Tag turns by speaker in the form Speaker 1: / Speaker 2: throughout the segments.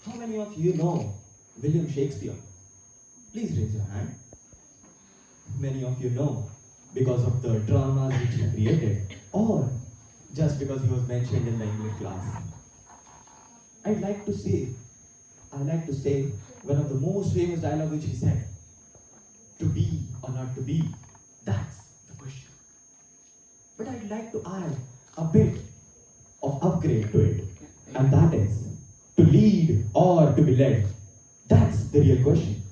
Speaker 1: How many of you know William Shakespeare? Please raise your hand. Many of you know because of the dramas which he created, or just because he was mentioned in the English class. I'd like to say one of the most famous dialogue which he said. To be or not to be, that's the question. But I'd like to add a bit of upgrade to it, and that is to lead or to be led. That's the real question.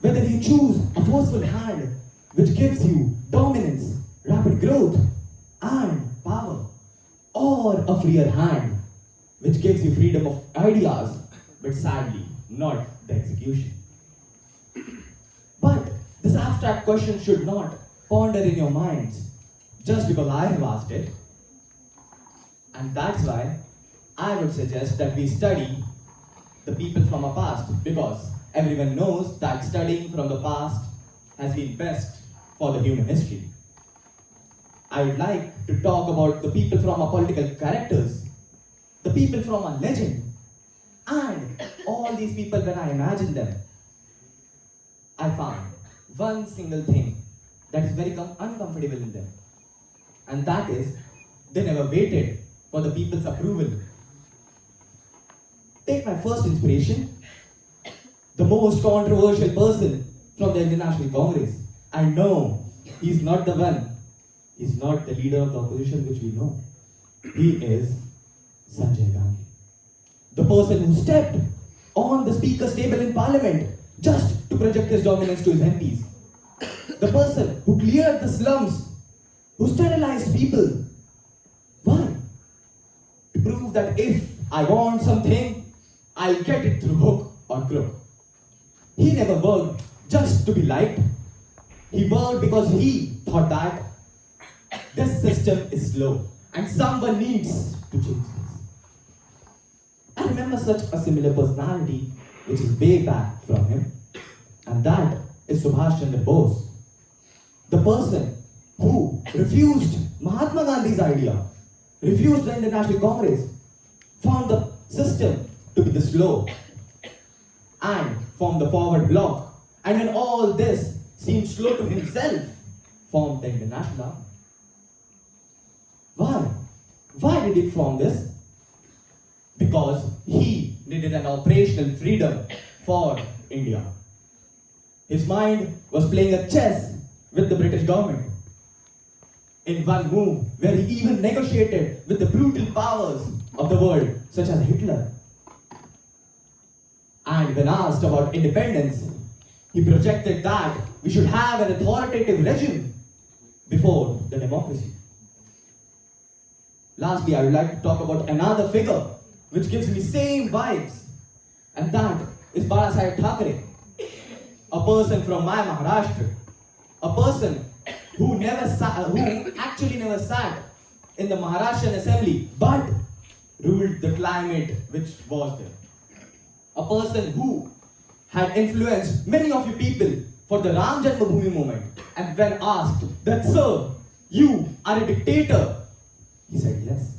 Speaker 1: Whether you choose a forceful hand which gives you dominance, rapid growth, and power, or a freer hand which gives you freedom of ideas, but sadly not the execution. But this abstract question should not ponder in your minds just because I have asked it. And that's why I would suggest that we study the people from our past, because everyone knows that studying from the past has been best for the human history. I would like to talk about the people from our political characters, the people from our legend, and all these people when I imagine them, I found one single thing that is very uncomfortable in them. And that is, they never waited for the people's approval. Take my first inspiration, the most controversial person from the International Congress. I know he's not the one, he's not the leader of the opposition which we know. He is Sanjay Gandhi. The person who stepped on the speaker's table in parliament just to project his dominance to his MPs. The person who cleared the slums, who sterilized people. Why? To prove that if I want something, I'll get it through hook or crook. He never worked just to be liked. He worked because he thought that this system is slow and someone needs to change this. I remember such a similar personality which is way back from him, and that is Subhash Chandra Bose. The person who refused Mahatma Gandhi's idea, refused the International Congress, found the system to be the slow, and formed the forward bloc. And when all this seemed slow to himself, formed the International Army. Why? Why did he form this? Because he needed an operational freedom for India. His mind was playing a chess with the British government. In one move, where he even negotiated with the brutal powers of the world, such as Hitler. And when asked about independence, he projected that we should have an authoritative regime before the democracy. Lastly, I would like to talk about another figure which gives me same vibes, and that is Bala Thackeray, a person from my Maharashtra, a person who actually never sat in the Maharashtrian assembly, but ruled the climate which was there. A person who had influenced many of you people for the Ram Janmabhoomi movement, and when asked that, sir, you are a dictator, he said yes.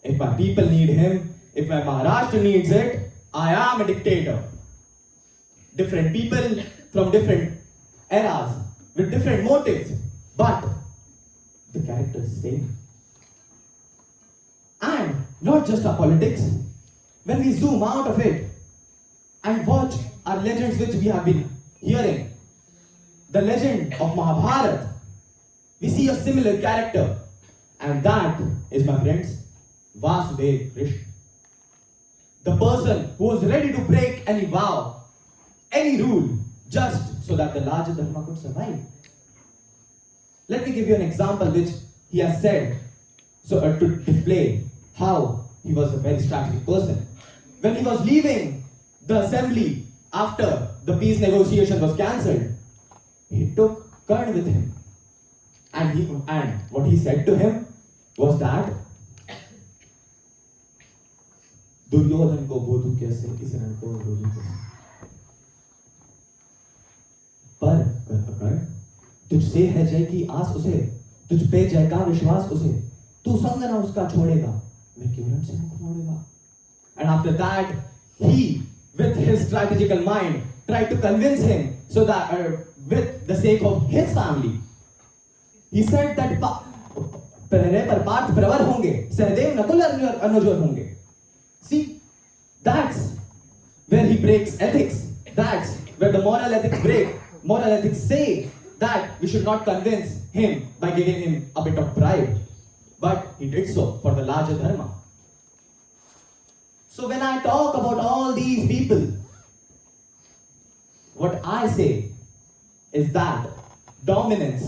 Speaker 1: If my people need him, if my Maharashtra needs it, I am a dictator. Different people from different eras, with different motives, but the character is the same. And not just our politics, when we zoom out of it and watch our legends which we have been hearing, the legend of Mahabharata, we see a similar character, and that is, my friends, Vasudev Krishna. The person who was ready to break any vow, any rule, just so that the larger dharma could survive. Let me give you an example which he has said to display how he was a very strategic person. When he was leaving the assembly after the peace negotiation was cancelled, he took Karna with him. And what he said to him was that Duryodhan को बोधू कैसे, इस रण को रोधू कैसे, पर कर्ण तुझसे है जय की आस उसे, तुझ पे जय का विश्वास उसे, तू संग न उसका छोड़ेगा, मैं क्यों रण से मुख मोड़ेगा. And after that, he, with his strategical mind, tried to convince him so that, with the sake of his family, he said that पहरे पर पार्थ प्रवर होंगे, सहदेव नकुल अनुजर होंगे. See, that's where he breaks ethics. That's where the moral ethics break. Moral ethics say that we should not convince him by giving him a bit of bribe. But he did so for the larger dharma. So when I talk about all these people, what I say is that dominance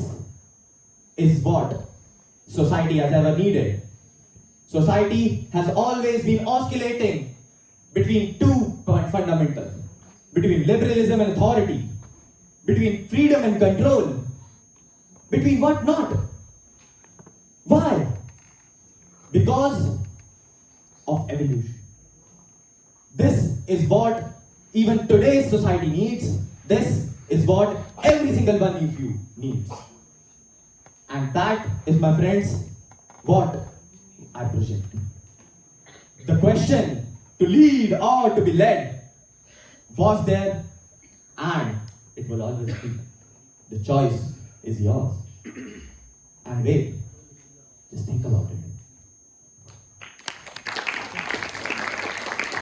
Speaker 1: is what society has ever needed. Society has always been oscillating between two fundamentals, between liberalism and authority, between freedom and control, between what not. Why? Because of evolution. This is what even today's society needs. This is what every single one of you needs. And that is, my friends, what I project. The question to lead or to be led was there, and it will always be. The choice is yours. And wait, just think about it.